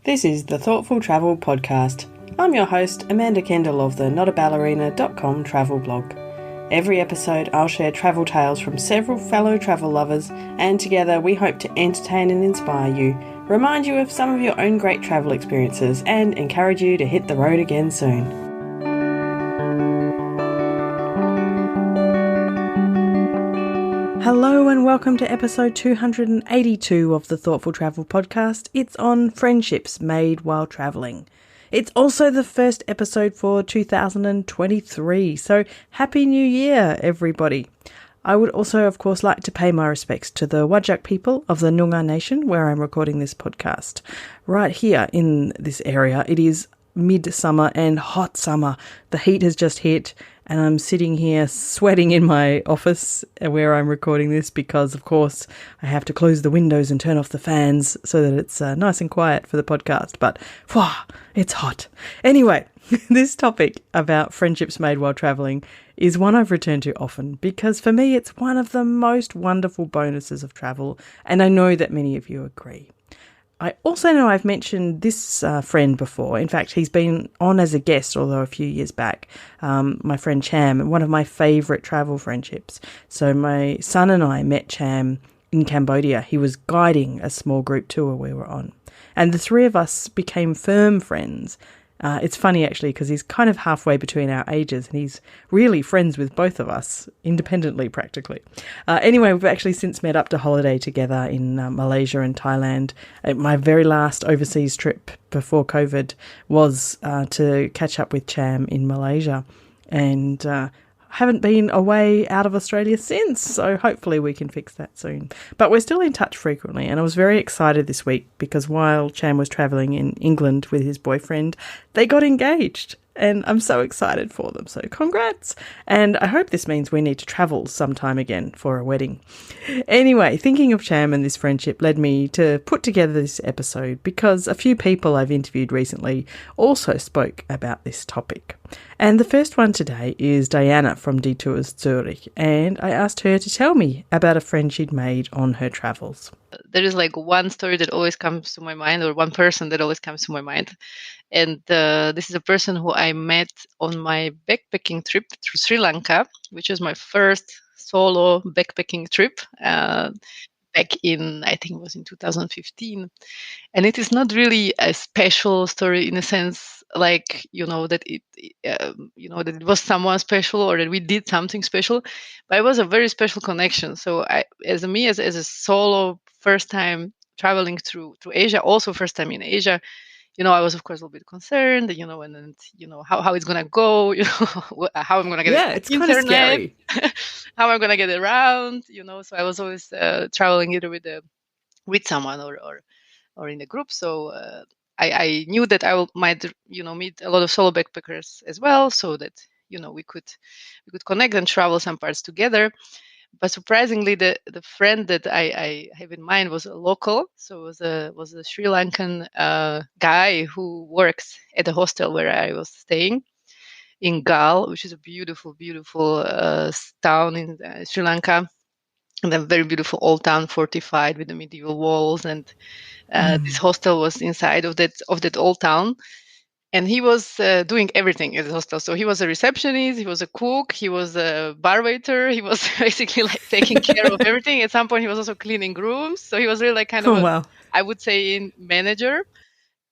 This is the Thoughtful Travel Podcast. I'm your host, Amanda Kendall of the notaballerina.com travel blog. Every episode I'll share travel tales from several fellow travel lovers, and together we hope to entertain and inspire you, remind you of some of your own great travel experiences, and encourage you to hit the road again soon. Hello and welcome to episode 282 of the Thoughtful Travel Podcast. It's on friendships made while travelling. It's also the first episode for 2023, so Happy New Year, everybody. I would also, of course, like to pay my respects to the Whadjuk people of the Noongar Nation, where I'm recording this podcast. Right here in this area, it is midsummer and hot summer. The heat has just hit, and I'm sitting here sweating in my office where I'm recording this because, of course, I have to close the windows and turn off the fans so that it's nice and quiet for the podcast. But, it's hot. Anyway, this topic about friendships made while travelling is one I've returned to often because for me it's one of the most wonderful bonuses of travel, and I know that many of you agree. I also know I've mentioned this friend before. In fact, he's been on as a guest, although a few years back, my friend Cham, one of my favourite travel friendships. So my son and I met Cham in Cambodia. He was guiding a small group tour we were on. And the three of us became firm friends. It's funny, actually, because he's kind of halfway between our ages and he's really friends with both of us, independently, practically. Anyway, we've actually since met up to holiday together in Malaysia and Thailand. My very last overseas trip before COVID was to catch up with Cham in Malaysia, and haven't been away out of Australia since, so hopefully we can fix that soon. But we're still in touch frequently, and I was very excited this week because while Cham was travelling in England with his boyfriend, they got engaged, and I'm so excited for them, so congrats! And I hope this means we need to travel sometime again for a wedding. Anyway, thinking of Cham and this friendship led me to put together this episode because a few people I've interviewed recently also spoke about this topic. And the first one today is Diana from Detours Zurich, and I asked her to tell me about a friend she'd made on her travels. There is like one story that always comes to my mind, or one person that always comes to my mind. And this is a person who I met on my backpacking trip through Sri Lanka, which was my first solo backpacking trip back in, I think it was in 2015. And it is not really a special story in a sense, like, that that it was someone special or that we did something special, but it was a very special connection. So as a solo first time traveling through Asia, also first time in Asia, I was of course a little bit concerned, and then, how it's gonna go, how I'm gonna get it's kind of scary. how I'm gonna get around, So I was always traveling either with someone or in a group. So I knew that might meet a lot of solo backpackers as well, so that we could connect and travel some parts together. But surprisingly, the friend that I have in mind was a local. So it was a Sri Lankan guy who works at the hostel where I was staying in Gal, which is a beautiful, beautiful town in Sri Lanka, and a very beautiful old town, fortified with the medieval walls. And this hostel was inside of that old town. And he was doing everything at the hostel. So he was a receptionist, he was a cook, he was a bar waiter, he was basically like taking care of everything. At some point, he was also cleaning rooms. So he was really like I would say, in manager.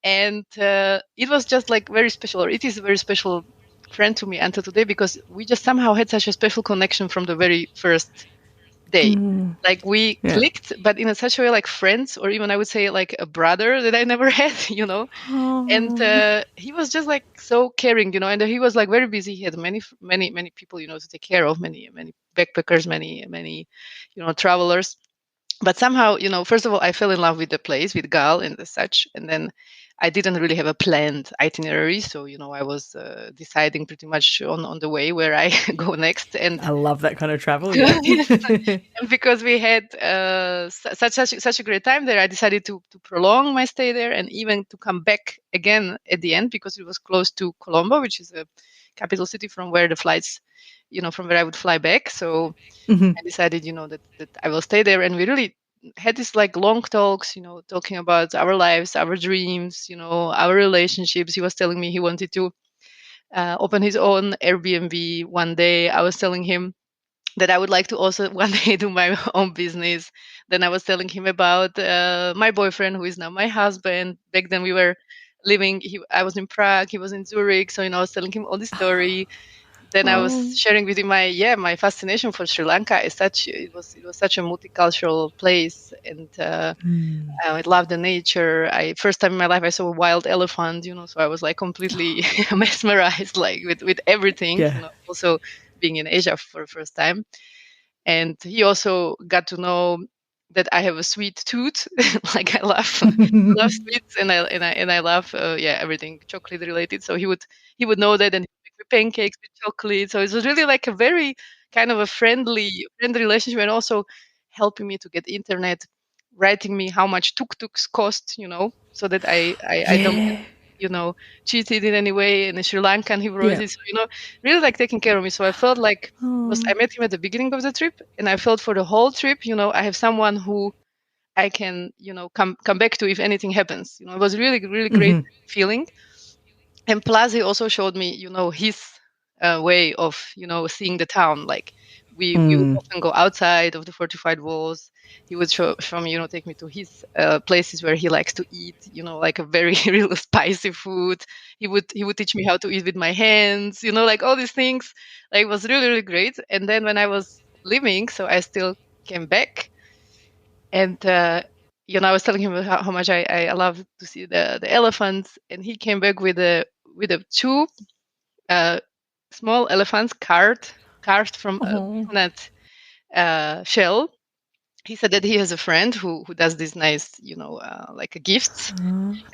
And it was just like very special, or it is a very special friend to me until today, because we just somehow had such a special connection from the very first day. Like we clicked, but in such a way like friends, or even I would say like a brother that I never had, And he was just like so caring, and he was like very busy. He had many people, to take care of, many backpackers, many travelers. But somehow, first of all, I fell in love with the place, with Gal and such, and then I didn't really have a planned itinerary, so I was deciding pretty much on the way where I go next. And I love that kind of travel. Yeah. And because we had such a great time there, I decided to prolong my stay there and even to come back again at the end, because it was close to Colombo, which is a capital city from where the flights, from where I would fly back. So I decided, that I will stay there, and we really had these like long talks, talking about our lives, our dreams, our relationships. He was telling me he wanted to open his own Airbnb one day. I was telling him that I would like to also one day do my own business. Then I was telling him about my boyfriend, who is now my husband. Back then we were living. I was in Prague. He was in Zurich. So I was telling him all this story. Then I was Oh. sharing with him my fascination for Sri Lanka. It was such a multicultural place, and I love the nature. First time in my life I saw a wild elephant, so I was like completely mesmerized, like with everything. Yeah. Also being in Asia for the first time. And he also got to know that I have a sweet tooth. Like I love sweets, and I love everything chocolate related. So he would know that, and he would make me pancakes with chocolate. So it was really like a very kind of a friendly relationship, and also helping me to get internet, writing me how much tuk-tuks cost, so that I don't get Yeah. cheated in any way. And in Sri Lankan he wrote Yeah. it, so really like taking care of me. So I felt like I Oh. met him at the beginning of the trip, and I felt for the whole trip, I have someone who I can, come back to if anything happens. It was really, really great Mhm. feeling. And plus, he also showed me, his way of, seeing the town. Like we would Mm. often go outside of the fortified walls. He would show me, take me to his places where he likes to eat, like a very real spicy food. He would teach me how to eat with my hands, like all these things. Like it was really, really great. And then when I was leaving, so I still came back, and I was telling him how much I love to see the elephants, and he came back with a two uh, small elephants carved from a Oh. coconut shell. He said that he has a friend who does these nice, like gifts,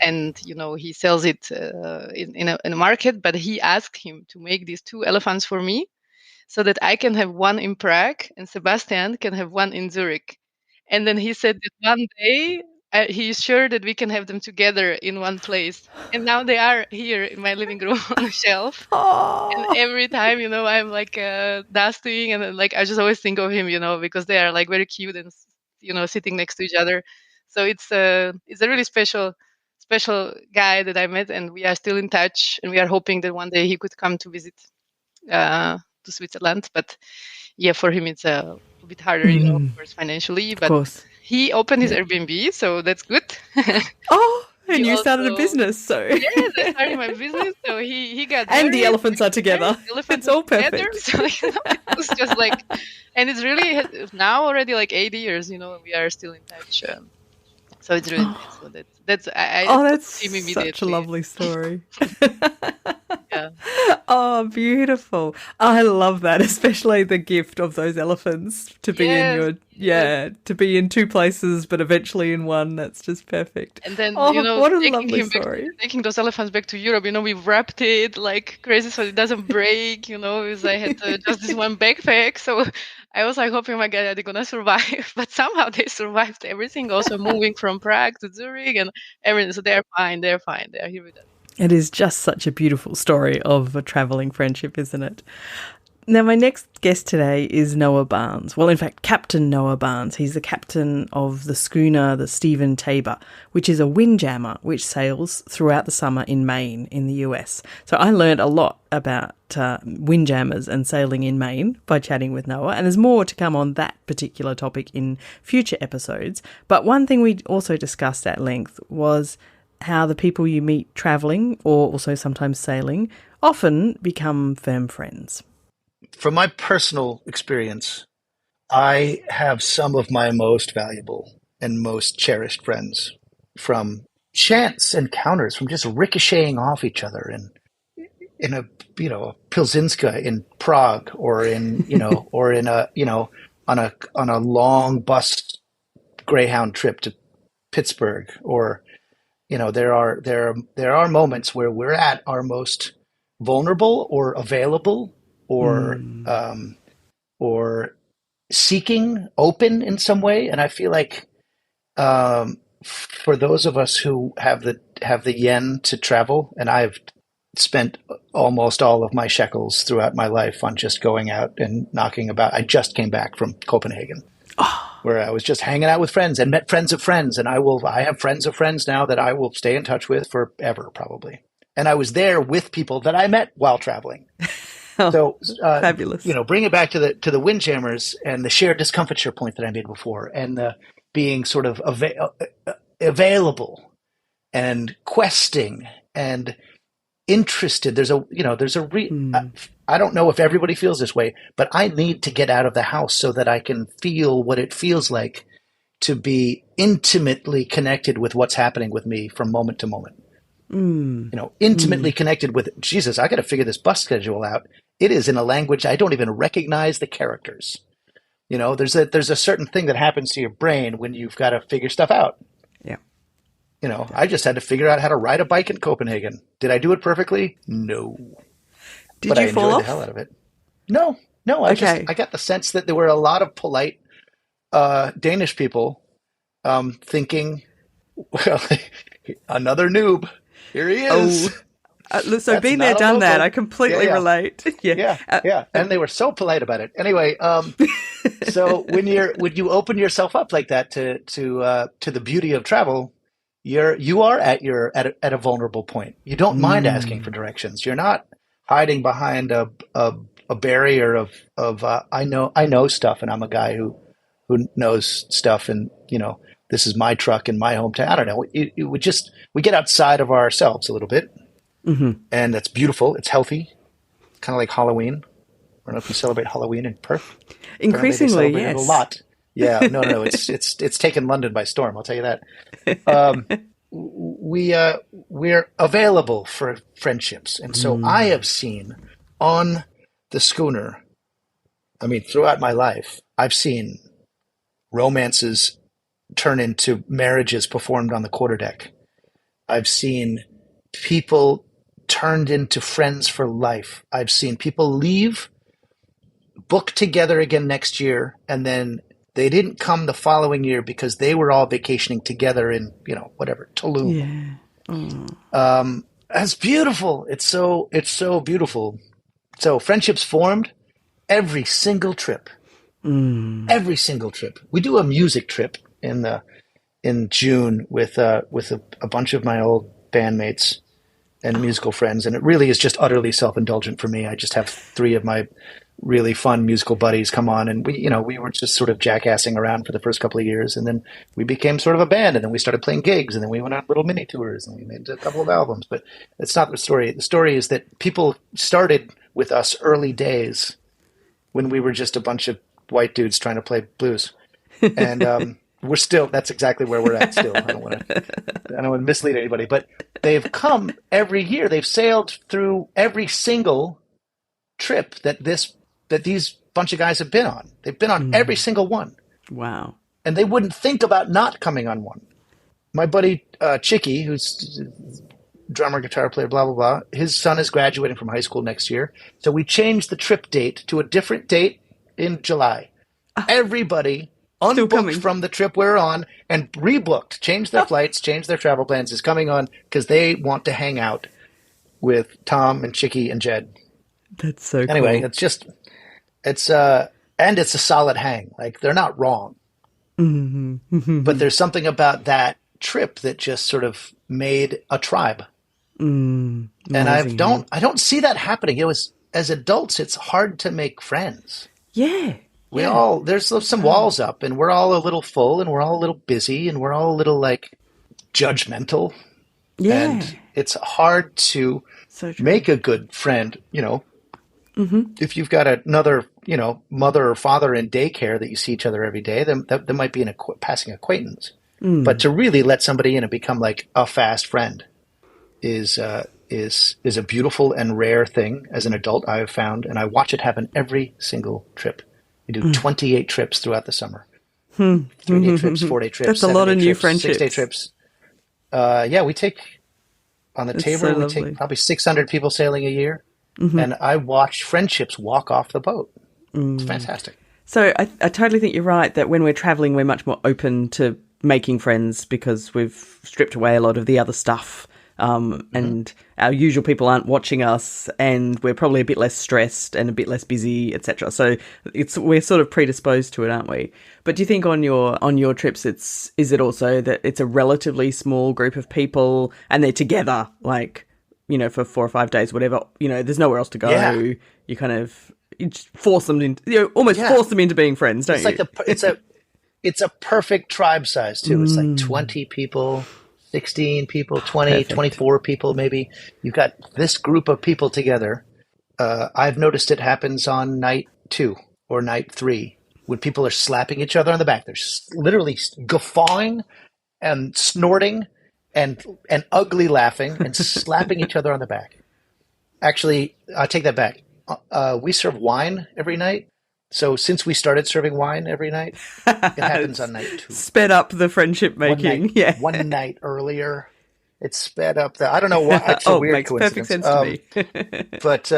and he sells it in a market. But he asked him to make these two elephants for me, so that I can have one in Prague and Sebastian can have one in Zurich. And then he said that one day he's sure that we can have them together in one place. And now they are here in my living room on the shelf. And Oh. every time, I'm like dusting, and then, like I just always think of him, because they are like very cute and sitting next to each other. So it's a really special guy that I met, and we are still in touch, and we are hoping that one day he could come to visit to Switzerland. But yeah, for him it's a bit harder, of Mm. course, financially. Of But course. he opened his Yeah. Airbnb, so that's good. Oh, He and you started a also, business, so yeah, that's starting my business. So he got and the married. elephants are together. The elephants It's are all together. perfect. So it was just like, and it's really now already like 80 years, and we are still in touch. So it's really nice. So that's I Oh, thought that's of him such a immediately. lovely story. Yeah. Oh, beautiful. I love that, especially the gift of those elephants to be in Yes. your, Yes. to be in two places, but eventually in one. That's just perfect. And then, Oh, what a taking lovely him back, story. taking those elephants back to Europe, we wrapped it like crazy so it doesn't break, because I had just this one backpack. So I was like hoping, my God, are they gonna survive? But somehow they survived everything, also moving from Prague to Zurich and everything. So they're fine. They're fine. They're here with us. It is just such a beautiful story of a travelling friendship, isn't it? Now, my next guest today is Noah Barnes. Well, in fact, Captain Noah Barnes. He's the captain of the schooner, the Stephen Tabor, which is a windjammer which sails throughout the summer in Maine in the US. So I learned a lot about windjammers and sailing in Maine by chatting with Noah, and there's more to come on that particular topic in future episodes. But one thing we also discussed at length was how the people you meet travelling, or also sometimes sailing, often become firm friends. From my personal experience, I have some of my most valuable and most cherished friends from chance encounters, from just ricocheting off each other in a Pilzinska in Prague, or or in a on a long bus Greyhound trip to Pittsburgh, or there are moments where we're at our most vulnerable or available, or or seeking, open in some way. And I feel like for those of us who have the yen to travel, and I've spent almost all of my shekels throughout my life on just going out and knocking about. I just came back from Copenhagen. where I was just hanging out with friends and met friends of friends. And I have friends of friends now that I will stay in touch with forever, probably. And I was there with people that I met while traveling. So, fabulous. Bring it back to the windjammers and the shared discomfiture point that I made before, and the being sort of available and questing and interested. I don't know if everybody feels this way, but I need to get out of the house so that I can feel what it feels like to be intimately connected with what's happening with me from moment to moment. Intimately connected with, Jesus, I got to figure this bus schedule out. It is in a language I don't even recognize the characters. There's a certain thing that happens to your brain when you've got to figure stuff out. Yeah. I just had to figure out how to ride a bike in Copenhagen. Did I do it perfectly? No. Did you fall off? I enjoyed the hell out of it. No. I got the sense that there were a lot of polite Danish people thinking, well, another noob. Here he is. So been there, done that. I completely relate. Yeah. And they were so polite about it. Anyway, so when you open yourself up like that to the beauty of travel, you are at a vulnerable point. You don't mind asking for directions. You're not hiding behind a barrier of I know stuff, and I'm a guy who knows stuff, and this is my truck in my hometown. I don't know. We get outside of ourselves a little bit, and that's beautiful. It's healthy, kind of like Halloween. I don't know if you celebrate Halloween in Perth. Increasingly, yes. A lot. Yeah, no. It's taken London by storm. I'll tell you that. We're available for friendships, and so I have seen on the schooner. I mean, throughout my life, I've seen romances turn into marriages performed on the quarterdeck. I've seen people turned into friends for life. I've seen people leave, book together again next year, and then they didn't come the following year because they were all vacationing together in, Tulum. Yeah. That's beautiful. It's so beautiful. So friendships formed every single trip. Every single trip. We do a music trip in June with a bunch of my old bandmates and musical friends, and it really is just utterly self-indulgent for me. I just have 3 of my really fun musical buddies come on, and we were just sort of jackassing around for the first couple of years, and then we became sort of a band, and then we started playing gigs, and then we went on little mini tours, and we made a couple of albums. But it's not the story. The story is that people started with us early days when we were just a bunch of white dudes trying to play blues, and we're still, that's exactly where we're at still. I don't want to mislead anybody, but they've come every year. They've sailed through every single trip that these bunch of guys have been on. They've been on every single one. Wow. And they wouldn't think about not coming on one. My buddy Chicky, who's drummer, guitar player, blah, blah, blah, his son is graduating from high school next year. So we changed the trip date to a different date in July. Everybody unbooked from the trip we're on and rebooked, changed their flights, changed their travel plans, is coming on because they want to hang out with Tom and Chicky and Jed. That's so anyway, cool. it's a solid hang. Like, they're not wrong. But there's something about that trip that just sort of made a tribe. And I don't see that happening. It was, as adults, it's hard to make friends. Yeah. There's some walls up, and we're all a little full, and we're all a little busy, and we're all a little judgmental. Yeah. And it's hard to make a good friend, if you've got another, mother or father in daycare that you see each other every day, then that might be a passing acquaintance. But to really let somebody in and become like a fast friend is a beautiful and rare thing as an adult, I have found, and I watch it happen every single trip. We do 28 trips throughout the summer. 3-day trips, 4-day trips. That's a lot of new friendships. 6-day trips. We take on the table. We take probably 600 people sailing a year, and I watch friendships walk off the boat. It's fantastic. So I totally think you're right that when we're traveling, we're much more open to making friends because we've stripped away a lot of the other stuff and our usual people aren't watching us, and we're probably a bit less stressed and a bit less busy, etc. So we're sort of predisposed to it, aren't we? But do you think on your trips, is it also that it's a relatively small group of people and they're together, like, you know, for 4 or 5 days, whatever, you know, there's nowhere else to go. Yeah. You kind of just force them into, you know, almost force them into being friends, don't you? It's a perfect tribe size too. It's like 20 people, 16 people, 20, Perfect. 24 people maybe. You've got this group of people together. I've noticed it happens on night 2 or night 3 when people are slapping each other on the back. They're literally guffawing and snorting and ugly laughing and slapping each other on the back. Actually, I take that back. We serve wine every night. So since we started serving wine every night, it happens on night 2. Sped up the friendship making. One night earlier, it sped up I don't know why. It's a weird makes coincidence. perfect sense to me. But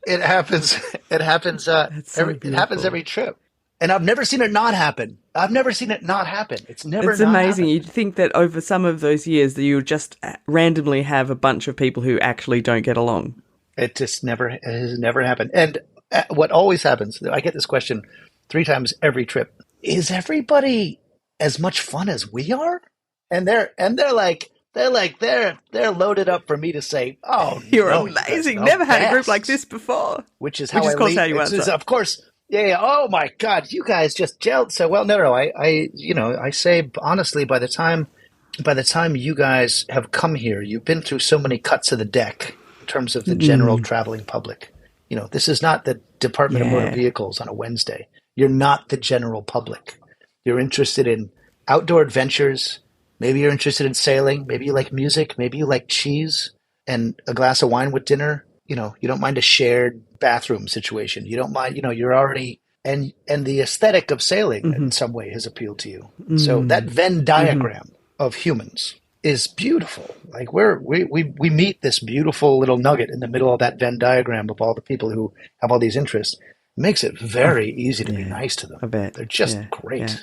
it happens. It happens. It happens every trip, and I've never seen it not happen. It's never. It's amazing. You'd think that over some of those years that you would just randomly have a bunch of people who actually don't get along. It has never happened. And what always happens, I get this question 3 times every trip: is everybody as much fun as we are? And they're loaded up for me to say, "Oh, you're amazing! Never had a group like this before." Which is how you answer. Of course, yeah. Oh my God, you guys just gelled so well. No. I say honestly, by the time you guys have come here, you've been through so many cuts of the deck in terms of the general traveling public. You know, this is not the Department of Motor Vehicles on a Wednesday. You're not the general public. You're interested in outdoor adventures. Maybe you're interested in sailing. Maybe you like music. Maybe you like cheese and a glass of wine with dinner. You know, you don't mind a shared bathroom situation. You don't mind, you're already, and the aesthetic of sailing in some way has appealed to you. So that Venn diagram of humans is beautiful. Like we meet this beautiful little nugget in the middle of that Venn diagram of all the people who have all these interests. It makes it very easy to be nice to them. I bet. They're just great. Yeah.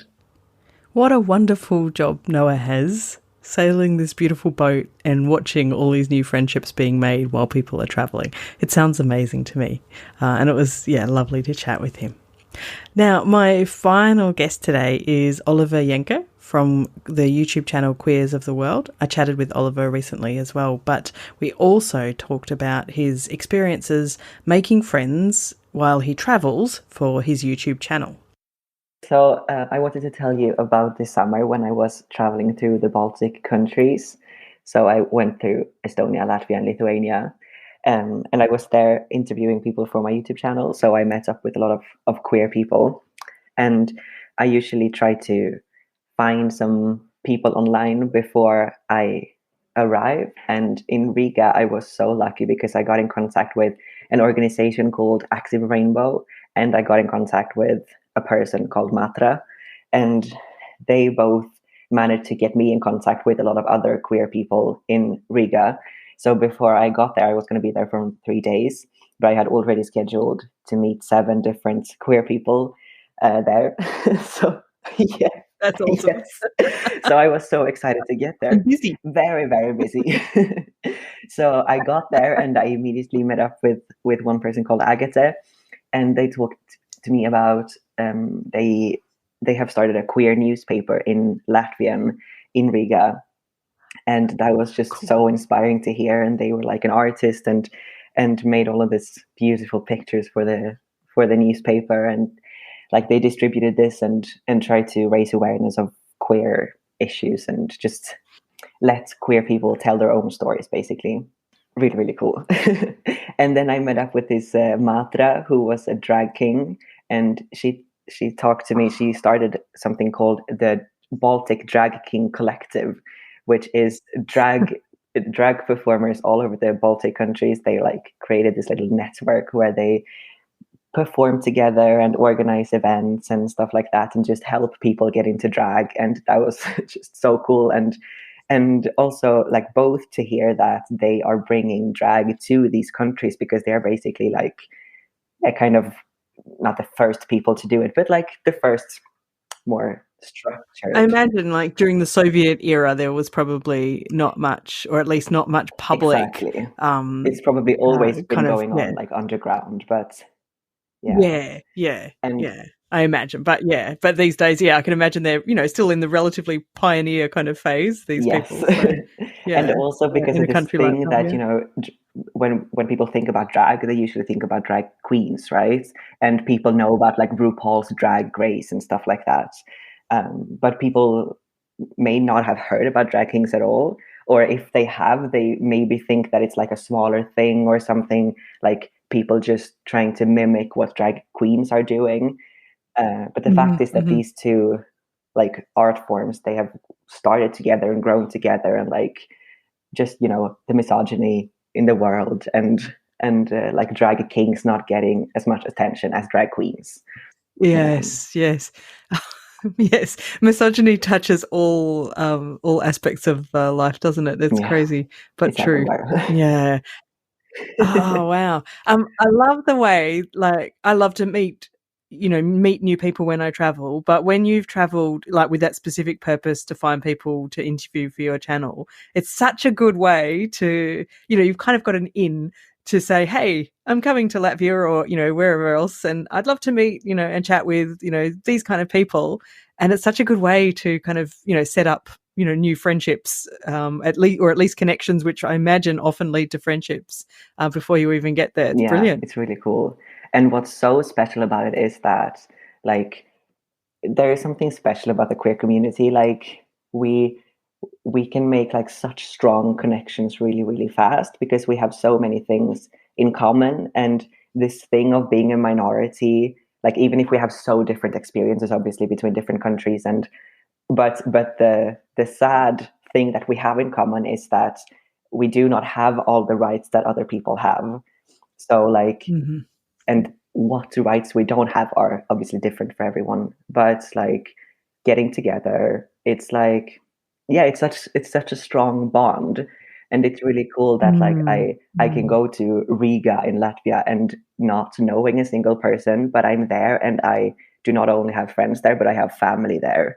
What a wonderful job Noah has, sailing this beautiful boat and watching all these new friendships being made while people are traveling. It sounds amazing to me. And it was, lovely to chat with him. Now, my final guest today is Oliver Jähnke from the YouTube channel Queers of the World. I chatted with Oliver recently as well, but we also talked about his experiences making friends while he travels for his YouTube channel. So I wanted to tell you about this summer when I was traveling through the Baltic countries. So I went through Estonia, Latvia, and Lithuania. And I was there interviewing people for my YouTube channel. So I met up with a lot of queer people. And I usually try to find some people online before I arrive. And in Riga, I was so lucky because I got in contact with an organization called Active Rainbow. And I got in contact with a person called Matra. And they both managed to get me in contact with a lot of other queer people in Riga. So before I got there, I was going to be there for 3 days, but I had already scheduled to meet 7 different queer people there. So, yeah. That's awesome. Yes. So I was so excited to get there. Busy. Very, very busy. So I got there and I immediately met up with one person called Agate, and they talked to me about they have started a queer newspaper in Latvian in Riga. And that was just so inspiring to hear. And they were like an artist and made all of these beautiful pictures for the newspaper. And like they distributed this and tried to raise awareness of queer issues and just let queer people tell their own stories, basically. Really, really cool. And then I met up with this Matra, who was a drag king. And she talked to me. She started something called the Baltic Drag King Collective, which is drag performers all over the Baltic countries. They like created this little network where they perform together and organize events and stuff like that, and just help people get into drag. And that was just so cool. And also like both to hear that they are bringing drag to these countries, because they're basically like a kind of not the first people to do it, but like the first more structured. I imagine, like, during the Soviet era, there was probably not much, or at least not much public. Exactly. It's probably always been kind of, going on like underground, but yeah. I imagine, but these days, I can imagine they're still in the relatively pioneer kind of phase. These people, so, and also because in of a this country thing like that when people think about drag, they usually think about drag queens, right? And people know about like RuPaul's Drag Race and stuff like that. But people may not have heard about drag kings at all, or if they have, they maybe think that it's like a smaller thing or something, like people just trying to mimic what drag queens are doing. But the fact is that these two like art forms, they have started together and grown together, and like just the misogyny in the world, and like drag kings not getting as much attention as drag queens. Yes. Yes, misogyny touches all aspects of life, doesn't it? It's crazy, but it's true. Everywhere. Yeah. Oh, wow. I love the way, like, I love to meet new people when I travel, but when you've traveled like with that specific purpose to find people to interview for your channel, it's such a good way to, you've kind of got an in to say, hey, I'm coming to Latvia or, wherever else, and I'd love to meet, and chat with, these kind of people. And it's such a good way to kind of, set up, new friendships, at least connections, which I imagine often lead to friendships before you even get there. It's brilliant. It's really cool. And what's so special about it is that, like, there is something special about the queer community. Like, we can make like such strong connections really, really fast because we have so many things in common. And this thing of being a minority, like, even if we have so different experiences, obviously, between different countries, but the sad thing that we have in common is that we do not have all the rights that other people have. So like, and what rights we don't have are obviously different for everyone. But like, getting together, it's like, it's such a strong bond. And it's really cool that like I can go to Riga in Latvia and not knowing a single person, but I'm there and I do not only have friends there, but I have family there.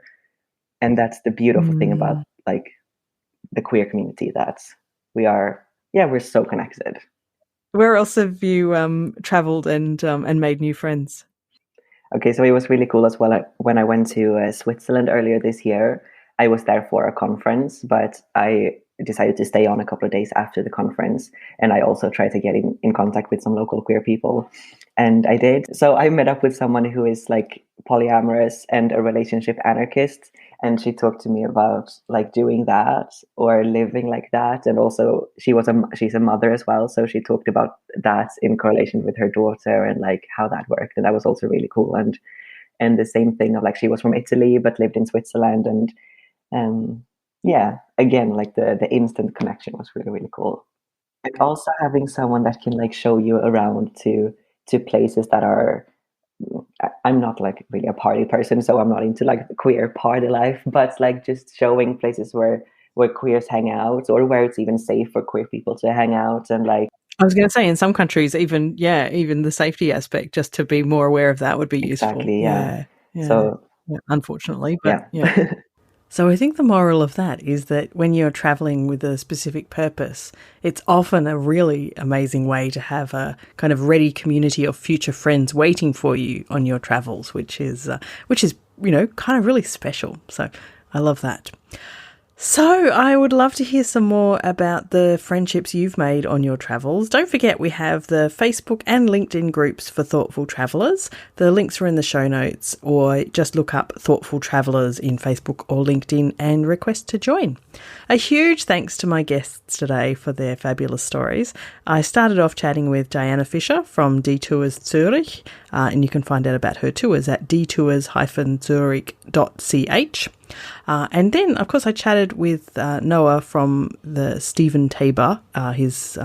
And that's the beautiful thing about like the queer community, that we're so connected. Where else have you traveled and made new friends? Okay, so it was really cool as well. When I went to Switzerland earlier this year, I was there for a conference, but I decided to stay on a couple of days after the conference. And I also tried to get in contact with some local queer people. And I did. So I met up with someone who is like polyamorous and a relationship anarchist. And she talked to me about like doing that or living like that. And also she's a mother as well. So she talked about that in correlation with her daughter and like how that worked. And that was also really cool. And the same thing of like, she was from Italy, but lived in Switzerland. And again, like the instant connection was really, really cool. And also having someone that can like show you around to places that are, I'm not like really a party person, so I'm not into like the queer party life, but like just showing places where queers hang out, or where it's even safe for queer people to hang out. And like, I was going to say, in some countries, even the safety aspect, just to be more aware of that would be useful. Exactly, yeah. So unfortunately, but yeah. So I think the moral of that is that when you're traveling with a specific purpose, it's often a really amazing way to have a kind of ready community of future friends waiting for you on your travels, which is kind of really special. So I love that. So I would love to hear some more about the friendships you've made on your travels. Don't forget, we have the Facebook and LinkedIn groups for Thoughtful Travellers. The links are in the show notes, or just look up Thoughtful Travellers in Facebook or LinkedIn and request to join. A huge thanks to my guests today for their fabulous stories. I started off chatting with Diana Fischer from Detours Zurich, and you can find out about her tours at detours-zurich.ch. And then, of course, I chatted with Noah from the Stephen Tabor. His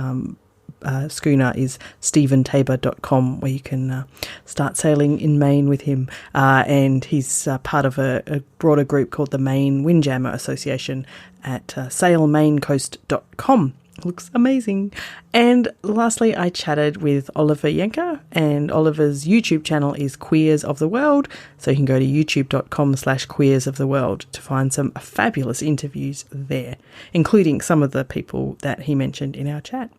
schooner is stephentabor.com, where you can start sailing in Maine with him. And he's part of a broader group called the Maine Windjammer Association at sailmainecoast.com. Looks amazing. And lastly, I chatted with Oliver Jähnke, and Oliver's YouTube channel is Queers of the World. So you can go to youtube.com/Queers of the World to find some fabulous interviews there, including some of the people that he mentioned in our chat.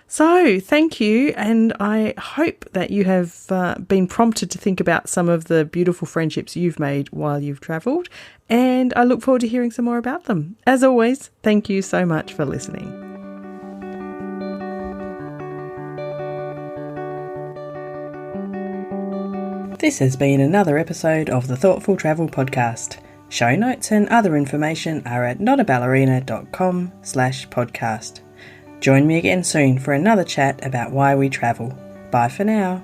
So thank you, and I hope that you have been prompted to think about some of the beautiful friendships you've made while you've travelled, and I look forward to hearing some more about them. As always, thank you so much for listening. This has been another episode of the Thoughtful Travel Podcast. Show notes and other information are at notaballerina.com/podcast. Join me again soon for another chat about why we travel. Bye for now.